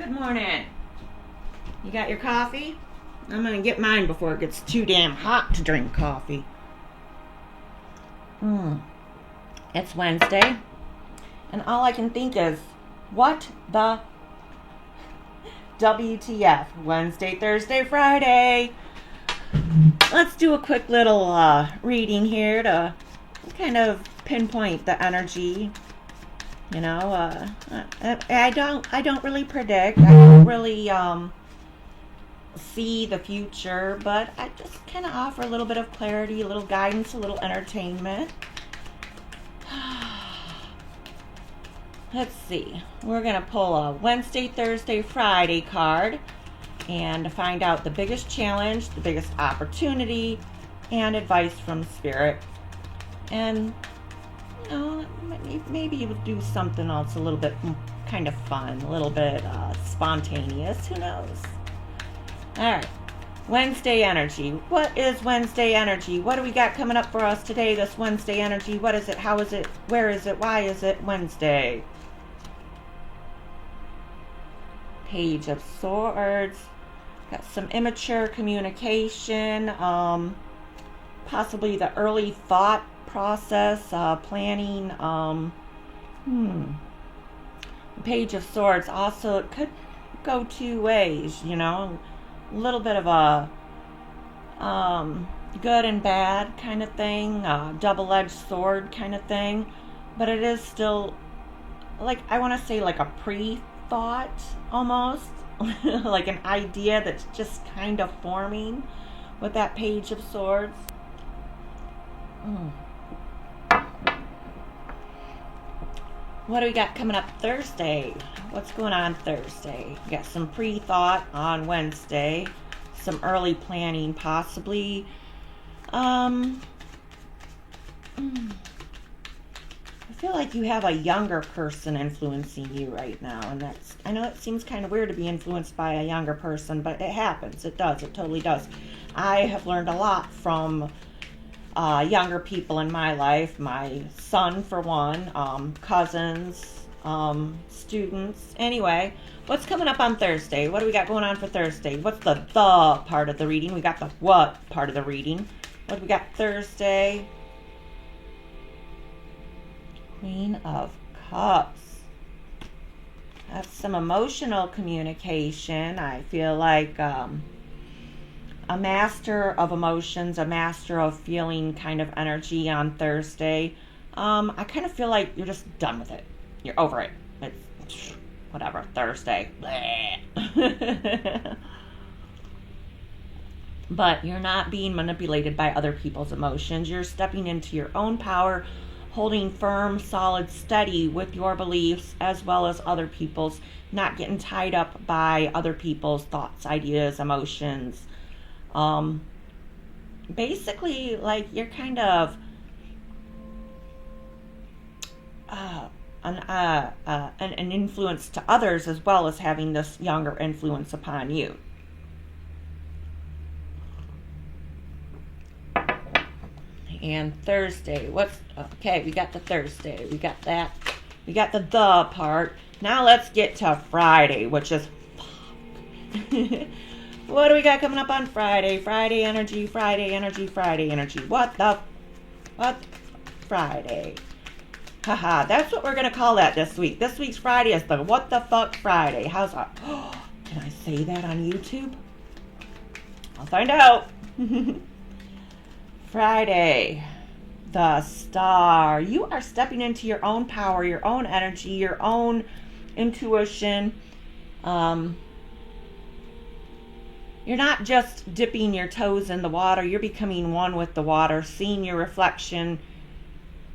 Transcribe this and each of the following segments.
Good morning. You got your coffee? I'm gonna get mine before it gets too damn hot to drink coffee. It's Wednesday, and all I can think is, what the WTF? Wednesday, Thursday, Friday. Let's do a quick little reading here to kind of pinpoint the energy. You know, I don't really predict. I don't really see the future, but I just kind of offer a little bit of clarity, a little guidance, a little entertainment. Let's see. We're going to pull a Wednesday, Thursday, Friday card and find out the biggest challenge, the biggest opportunity, and advice from Spirit. And, you know, maybe you would do something else a little bit kind of fun, a little bit spontaneous. Who knows? All right. Wednesday energy. What is Wednesday energy? What do we got coming up for us today, this Wednesday energy? What is it? How is it? Where is it? Why is it Wednesday? Page of Swords. Got some immature communication. Possibly the early thought process, planning. Page of Swords. Also, it could go two ways, you know. A little bit of a good and bad kind of thing, double-edged sword kind of thing, but it is still, like, I want to say like a pre-thought almost, like an idea that's just kind of forming with that Page of Swords. What do we got coming up Thursday? What's going on Thursday? We got some pre-thought on Wednesday. Some early planning, possibly. I feel like you have a younger person influencing you right now. And I know it seems kind of weird to be influenced by a younger person, but it happens. It does. It totally does. I have learned a lot from younger people in my life. My son, for one, cousins, students. Anyway, what's coming up on Thursday? What do we got going on for Thursday? What's the part of the reading? We got the what part of the reading. What do we got Thursday? Queen of Cups. That's some emotional communication. I feel like a master of emotions, a master of feeling kind of energy on Thursday. I kind of feel like you're just done with it. You're over it. It's whatever, Thursday. But you're not being manipulated by other people's emotions. You're stepping into your own power, holding firm, solid, steady with your beliefs as well as other people's, not getting tied up by other people's thoughts, ideas, emotions. Basically, like, you're kind of an influence to others as well as having this younger influence upon you. And Thursday, okay, we got the Thursday, we got that, we got the part. Now let's get to Friday, which is what do we got coming up on Friday? Friday energy, Friday energy, Friday energy. What Friday? Haha, that's what we're going to call that this week. This week's Friday is the What the Fuck Friday. How's that? Can I say that on YouTube? I'll find out. Friday, the Star. You are stepping into your own power, your own energy, your own intuition. You're not just dipping your toes in the water. You're becoming one with the water, seeing your reflection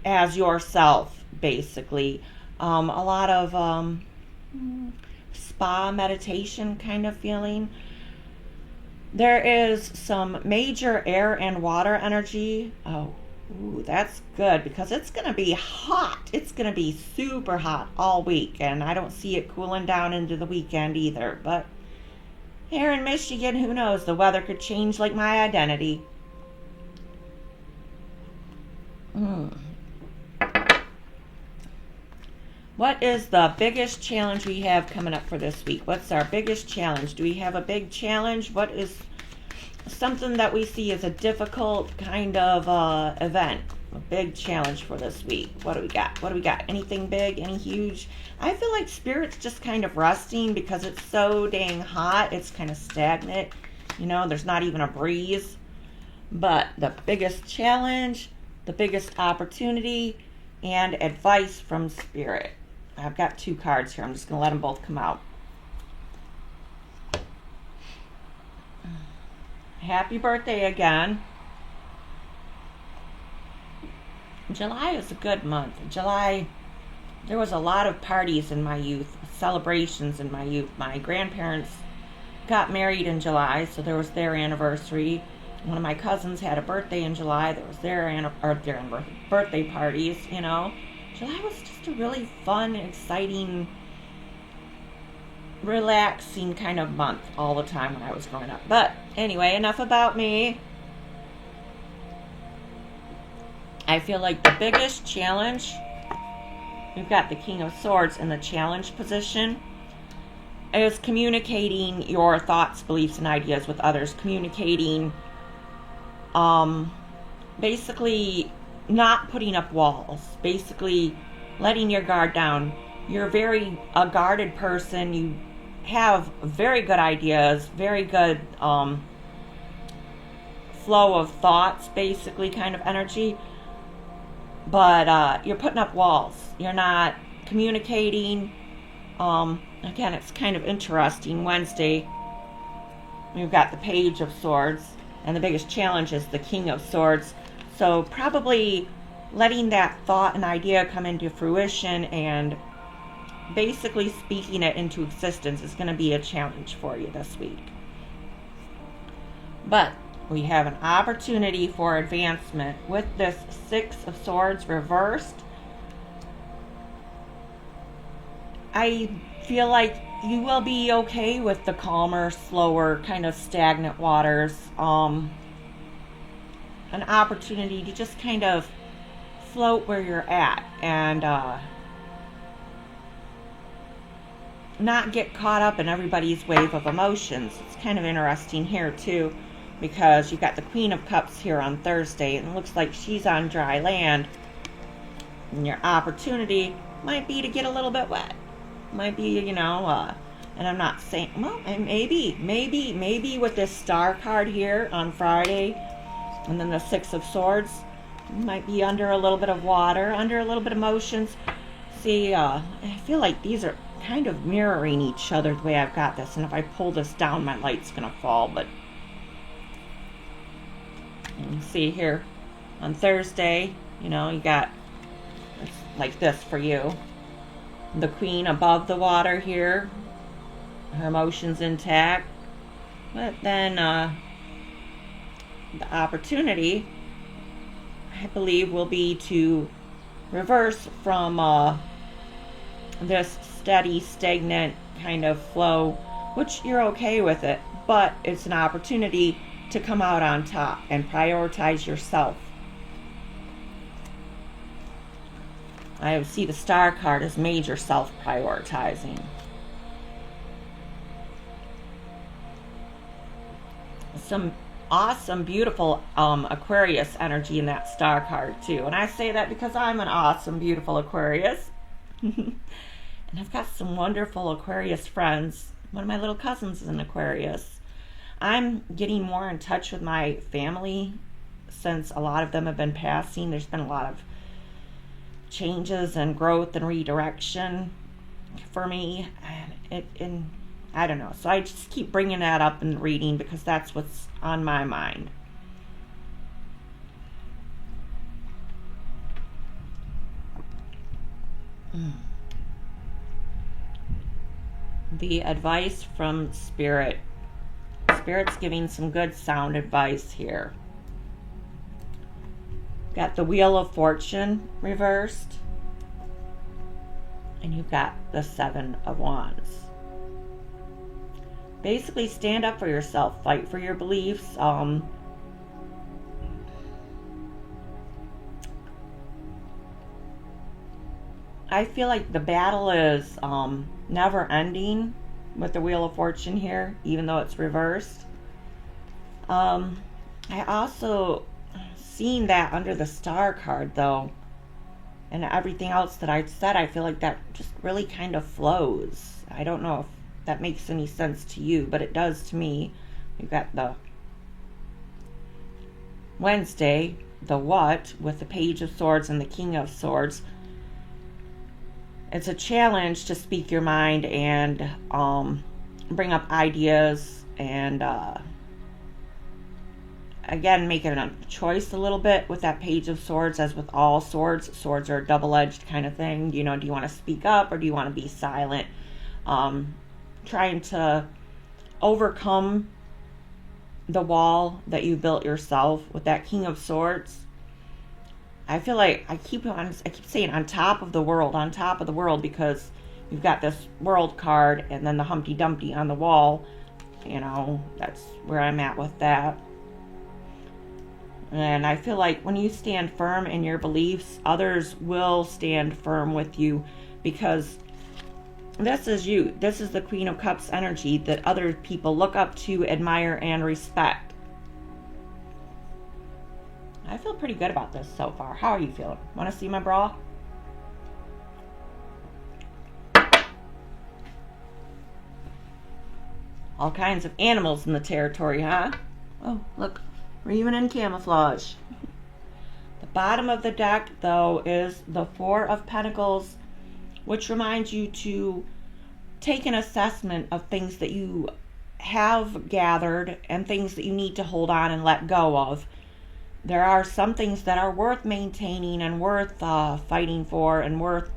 as yourself, basically. A lot of spa meditation kind of feeling. There is some major air and water energy. Ooh, that's good because it's going to be hot. It's going to be super hot all week, and I don't see it cooling down into the weekend either. But here in Michigan, who knows? The weather could change like my identity. What is the biggest challenge we have coming up for this week? What's our biggest challenge? Do we have a big challenge? What is something that we see as a difficult kind of event? A big challenge for this week. What do we got? What do we got? Anything big? Any huge? I feel like Spirit's just kind of resting because it's so dang hot. It's kind of stagnant. You know, there's not even a breeze. But the biggest challenge, the biggest opportunity, and advice from Spirit. I've got 2 cards here. I'm just going to let them both come out. Happy birthday again. July is a good month. July, there was a lot of parties in my youth, celebrations in my youth. My grandparents got married in July, so there was their anniversary. One of my cousins had a birthday in July. There was their birthday parties, you know. July was just a really fun, exciting, relaxing kind of month all the time when I was growing up. But anyway, enough about me. I feel like the biggest challenge, we've got the King of Swords in the challenge position, is communicating your thoughts, beliefs, and ideas with others. Communicating, basically not putting up walls, basically letting your guard down. You're a guarded person. You have very good ideas, very good flow of thoughts, basically kind of energy, but you're putting up walls. You're not communicating. Again, it's kind of interesting. Wednesday, we've got the Page of Swords, and the biggest challenge is the King of Swords. So probably letting that thought and idea come into fruition and basically speaking it into existence is going to be a challenge for you this week. But we have an opportunity for advancement with this 6 of Swords reversed. I feel like you will be okay with the calmer, slower, kind of stagnant waters. An opportunity to just kind of float where you're at and not get caught up in everybody's wave of emotions. It's kind of interesting here too, because you've got the Queen of Cups here on Thursday, and it looks like she's on dry land. And your opportunity might be to get a little bit wet. Might be, you know, and I'm not saying, well, and maybe with this Star card here on Friday, and then the 6 of Swords, you might be under a little bit of water, under a little bit of emotions. See, I feel like these are kind of mirroring each other the way I've got this, and if I pull this down, my light's gonna fall, but you see here on Thursday, you know, you got like this for you. The Queen above the water here, her emotions intact, but then the opportunity, I believe, will be to reverse from this steady, stagnant kind of flow, which you're okay with it, but it's an opportunity to come out on top and prioritize yourself. I see the Star card as major self-prioritizing. Some awesome, beautiful Aquarius energy in that Star card too. And I say that because I'm an awesome, beautiful Aquarius. And I've got some wonderful Aquarius friends. One of my little cousins is an Aquarius. I'm getting more in touch with my family since a lot of them have been passing. There's been a lot of changes and growth and redirection for me, and I don't know, so I just keep bringing that up in the reading because that's what's on my mind. The advice from Spirit. Spirit's giving some good sound advice here. Got the Wheel of Fortune reversed, and you've got the 7 of Wands. Basically, stand up for yourself, fight for your beliefs. I feel like the battle is never ending with the Wheel of Fortune here, even though it's reversed. I also seen that under the Star card, though, and everything else that I said, I feel like that just really kind of flows. I don't know if that makes any sense to you, but it does to me. We've got the Wednesday, the what, with the Page of Swords and the King of Swords. It's a challenge to speak your mind and bring up ideas and again, making a choice a little bit with that Page of Swords. As with all swords, swords are a double-edged kind of thing. You know, do you want to speak up or do you want to be silent? Trying to overcome the wall that you built yourself with that King of Swords. I feel like I keep saying on top of the world, because you've got this World card and then the Humpty Dumpty on the wall. You know, that's where I'm at with that. And I feel like when you stand firm in your beliefs, others will stand firm with you, because this is you. This is the Queen of Cups energy that other people look up to, admire, and respect. I feel pretty good about this so far. How are you feeling? Want to see my bra? All kinds of animals in the territory, huh? Oh, look. We're even in camouflage. The bottom of the deck, though, is the Four of Pentacles, which reminds you to take an assessment of things that you have gathered and things that you need to hold on and let go of. There are some things that are worth maintaining and worth fighting for and worth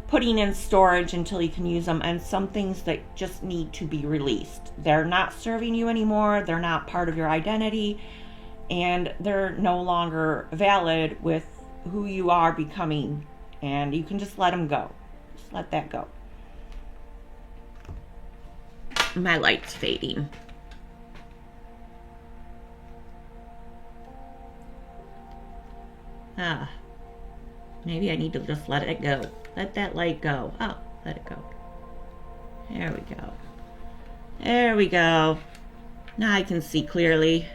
putting in storage until you can use them, and some things that just need to be released. They're not serving you anymore, they're not part of your identity, and they're no longer valid with who you are becoming, and you can just let them go. Just let that go. My light's fading. Maybe I need to just let it go. Let that light go. Oh, let it go. There we go. There we go. Now I can see clearly.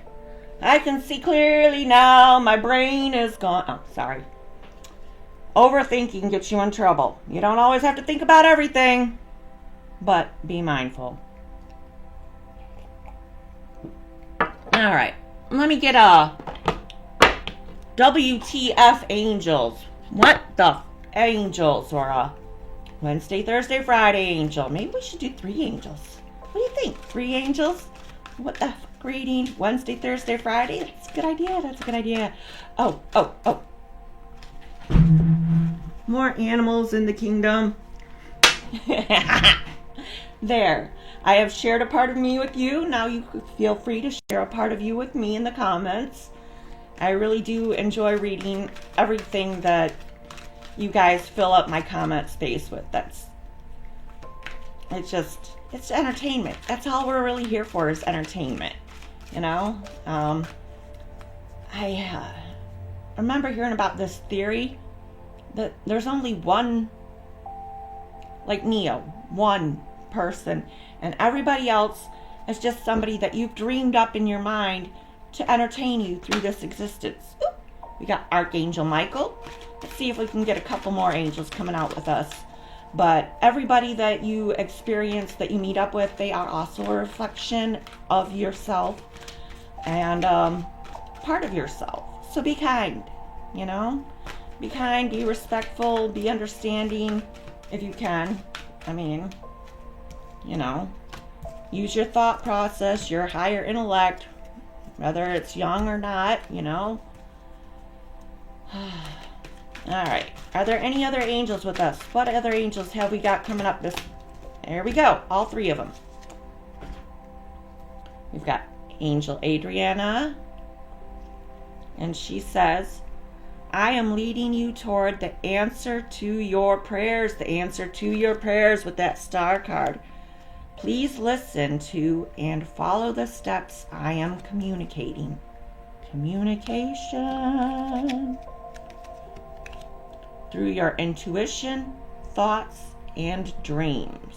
I can see clearly now. My brain is gone. Oh, sorry. Overthinking gets you in trouble. You don't always have to think about everything, but be mindful. All right. Let me get a WTF angels. What the angels, or a Wednesday, Thursday, Friday angel. Maybe we should do 3 angels. What do you think? 3 angels? What the fuck reading? Wednesday, Thursday, Friday? That's a good idea. That's a good idea. Oh. More animals in the kingdom. There. I have shared a part of me with you. Now you feel free to share a part of you with me in the comments. I really do enjoy reading everything that you guys fill up my comment space with. It's entertainment. That's all we're really here for, is entertainment. You know? I remember hearing about this theory that there's only one, like Neo, one person, and everybody else is just somebody that you've dreamed up in your mind to entertain you through this existence. Oop. We got Archangel Michael. Let's see if we can get a couple more angels coming out with us. But everybody that you experience, that you meet up with, they are also a reflection of yourself and part of yourself. So be kind, you know? Be kind, be respectful, be understanding if you can. I mean, you know, use your thought process, your higher intellect, whether it's young or not, you know. All right. Are there any other angels with us? What other angels have we got coming up this? There we go. All 3 of them. We've got Angel Adriana. And she says, I am leading you toward the answer to your prayers. The answer to your prayers with that Star card. Please listen to and follow the steps I am communicating. Communication. through your intuition, thoughts, and dreams.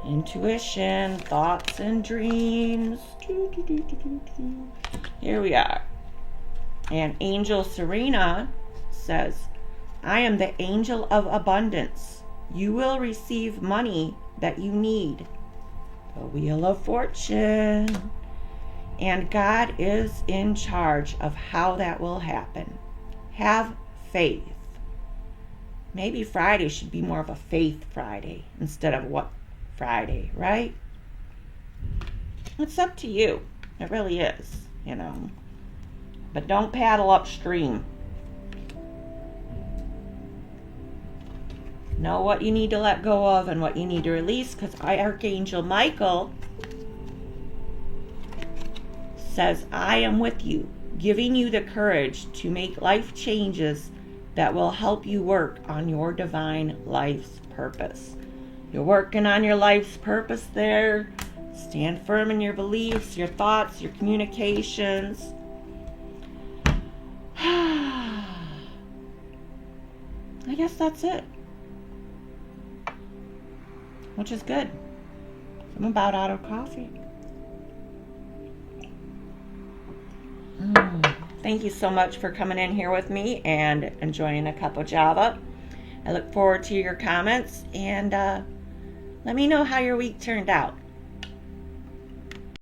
Intuition, thoughts, and dreams. Here we are. And Angel Serena says, I am the angel of abundance. You will receive money that you need. The Wheel of Fortune. And God is in charge of how that will happen. Have faith. Maybe Friday should be more of a faith Friday instead of what Friday, right? It's up to you. It really is, you know. But don't paddle upstream. Know what you need to let go of and what you need to release, because Archangel Michael says, I am with you, giving you the courage to make life changes that will help you work on your divine life's purpose. You're working on your life's purpose there. Stand firm in your beliefs, your thoughts, your communications. I guess that's it. Which is good. I'm about out of coffee. Thank you so much for coming in here with me and enjoying a cup of Java. I look forward to your comments, and let me know how your week turned out.